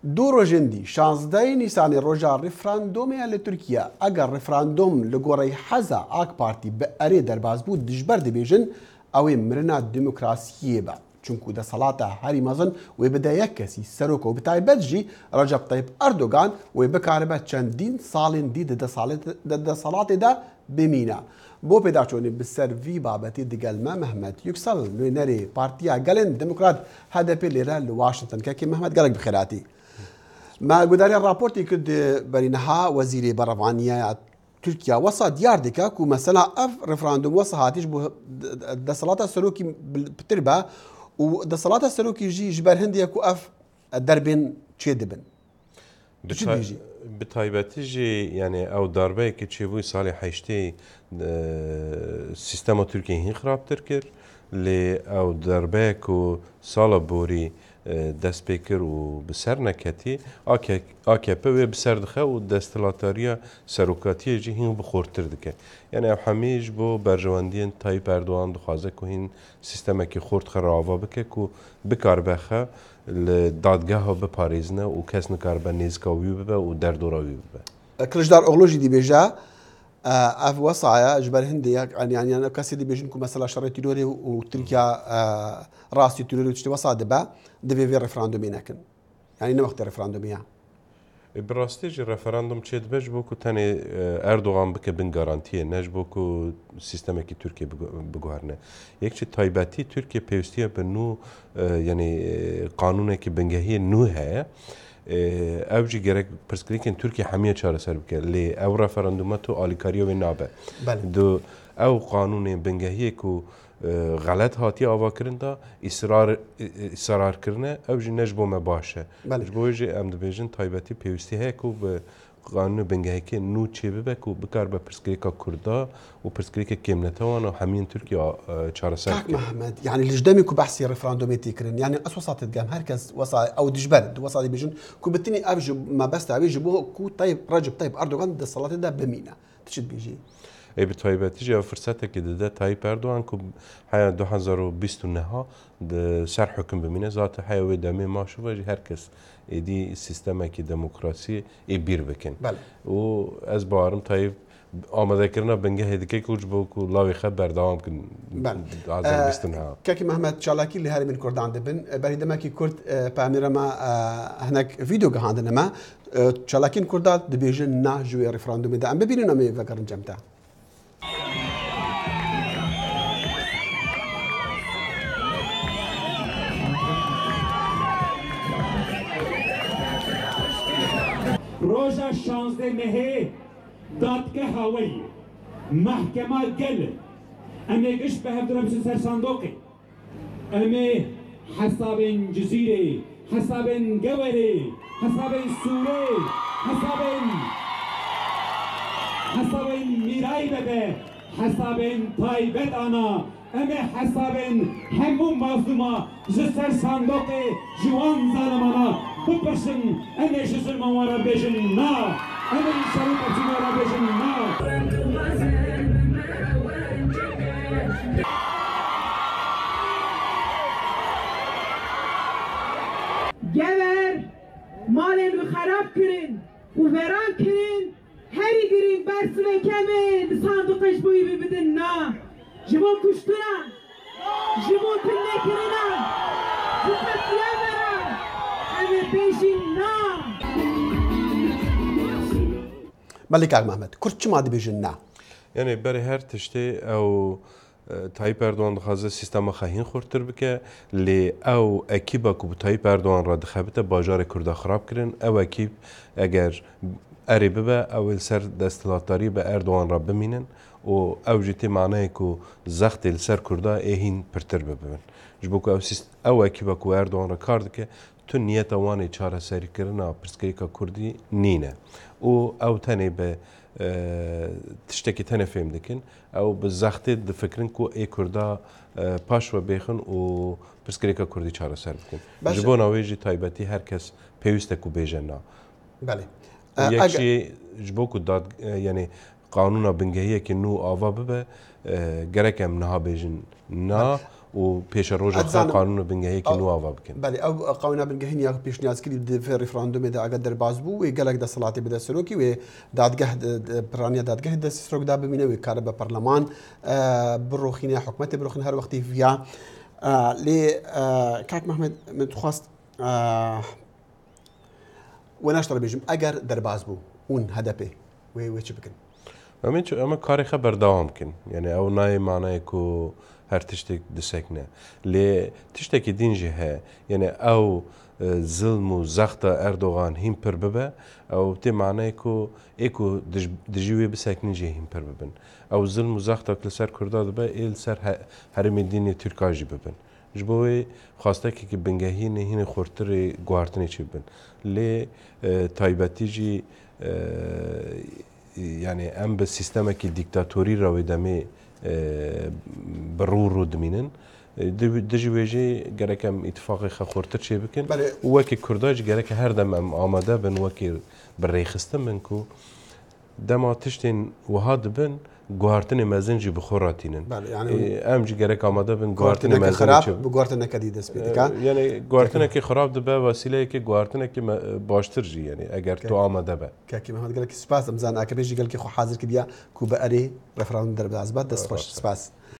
دو روجندی 16 نیسانی روژا رفراندومیا لترکیه اگر رفراندوم لگوری حزا آک پارتی به اری درباز بود دجبر دبیجن اوی مرنا دموکراسیه با چونکو ده صلاة هری مزن و بدا یک کسی سروک و بتایبت جی رجب طیب اردوغان و بکاربه چندین سالین دی ده صلاة ده بمینه بو پیدا چونی بسر وی بابتی دگل ما محمد یکسل نری پارتیا گلن دموکرات هدف لیره لواشنطن که محمد گلک بخیراتی ما قداري الرابورت يكد برينها وزير برفانيا تركيا وصا ديار ديكا كو مثلا اف ريفراندوم وصا هاتيش د صلاة السلوكي بتربا و صلاة السلوكي جي جبر هنديا كو اف دربين تشي دبن بتايبتي جي يعني او ضربه كي تشيفوي صالح حيشتي سيستم تركي هين خراب تركر لي او ضربه كو صاله بوري دست پیکر و بسر نکتی AKP و بسر دخه و دستلاتاریا سروکاتی جی هین بخورتر دکه یعنی همیش بو برجواندین تایپ اردوان دخوازه که هین سیستم که خورد خراوا بکه که بکار بخه دادگاه ها بپاریزنه و کس نکار به نیزکاوی ببه و دردوراوی ببه کلشدار اغلوجی دی بیجا اف وصايا جبر هندية يعني انا كاسي دي بيجنكم مثلا شريت تيروري وتركيا راسي تيروري وتشتي وصادبه دبي في ريفراندوم ينكن يعني نوقت ريفراندوميا براستيج الريفراندوم تشيد بج بوكو تاني اردوغان بك بن غارانتيه نج بوكو سيستمك تركيا بگوهرنه يكشي تايباتي تركيا بيوستيا بنو يعني قانونك بنگهي نو هي اوجی گرک پرسکلیکن ترکیه همیه چاره سر بکه لی او رفراندوماتو آلیکاریو و نابه دو او قانون بنگهیه کو غلط هاتی آوا کرن دا اصرار کرنه اوجی نجبو ما باشه نجبو جی ام دبیجن تایبتی پیوستی هی کو به قانون بنگهی که نو چی ببه کو بکار به پرسکلیکا کردا و پرسکلیکا کمنتا وانا همین ترکیه چاره سر بکه محمد يعني لجدامي كو بحثي رفراندوميتي كرن يعني اسوسات الجام هركز وصا او دجبرد وصا بيجن كو بتني ابج ما بس ابي جبوه كو طيب رجب طيب اردوغان ده الصلاه ده بمينا تشد بيجي ای به تایبتی جا فرصته که داده تایپ اردوان که حیا 2029 ده سر حکم بمینه ذات حیا و دمی ما شو جی هر کس ایدی سیستم کی دموکراسی ای بیر بکن و از بارم تایپ آماده کردن بنگه هدیه کوچ بو کو لاوی خبر دوام کن 2029 كاكي محمد شالاكي اللي هاري من كردان دبن بريد ما كي كرد باميرا ما هناك فيديو عندنا ما شالاكين كردات دبيجن نا جوي ريفراندوم ده ام ببيننا مي فكرن جمتا روزا 16 مهر دادگاه هوایی محکمه گل امی گش به هفته بس سر صندوقی امی حساب جزیره حساب گوره حساب سوره حساب میرای بده حساب تایبت آنا امی حساب همون مظلوما سر صندوق جوان ظالمانا بپرسن امی شسر موارا بیشن نا امی شروع پرسیمارا بیشن نا گور مالن رو خراب کرن و وران کرن هری گرین برس و کمه صندوقش بوی ببدن نا جمون کشترن جمون تنه کرنن جمون برن همه بیشین نا ملك محمد كرت ما دبيجن نا يعني بري هر تشتي او تایپ اردوان دخوازه سیستم خواهین خورتر بکه لی او اکیبا که تایپ اردوان را دخبته باجار کرده خراب کرن او اکیب اگر اری ببه اول سر دستلاتاری به اردوان را بمینن و او جیتی معنی که زخت سر کرده ایهین پرتر ببین جبو که او اکیبا که اردوان را کارد که تو نیت وانی چاره سری کرنا پرسکری که کردی نینه او تنی به تشتكي تنه فهم دكن او بالزخت دفكرن كو اي كردا باش و بيخن و برسكريكا كردي چاره سر بكن جبونا ويجي تايبتي هر كس بيوسته كو بيجنا بله يكشي جبوكو داد يعني قانونا بنگهيه كي نو آوا ببه گرك ام نها بيجن نا و پیش روز قانون بنگهی که نوآوا بکن. بله او قانون بنگهی یا پیش نیاز کردی في ريفراندوم دا اگر در باز بو و گلک دا صلاتی بده سروکی و دادگاه پرانیا دادگاه دا سروک دا ببینه و کار به پارلمان بروخینه حکومت بروخینه هر وقتی فيها لی کاک محمد من تخواست وناشتر بيجم اگر در باز بو اون هدفه و چی بکن؟ اما کاری خبر دوام کن یعنی او نای معنی کو هر تشتك دسكنا لي تشتكي دينجها يعني او ظلم وزغطة اردوغان هم برببا او تي معناكو ايكو دجيوي بساكنين جي هم برببن او ظلم وزغطة كل كردا دبا ايل سر هرمي ديني تركاجي ببن جبوي خاصتك كي بنجاهين هنا خورتري غوارتني تشبن لي تايباتيجي يعني ام بالسيستم كي ديكتاتوري راوي دمي برور دمينن دجي ويجي جركم اتفاقي خورتر شي بكن وكي كرداج جرك هر دم آماده بن وكي بريخستم منكو دما تشتين وهاد بن گوارتن مزنجي بخوراتينن يعني ام جي جرك آماده بن گوارتن مزنجي خراب بگوارتن كديدس بيدكا يعني گوارتن كي خراب دبا وسيله كي گوارتن كي باشتر جي يعني اگر تو آماده به كاكي محمد قال لك سباس مزان اكبيجي قال لك خو حاضر كديا كوبا اري ريفراندوم در بازبات دس خوش سباس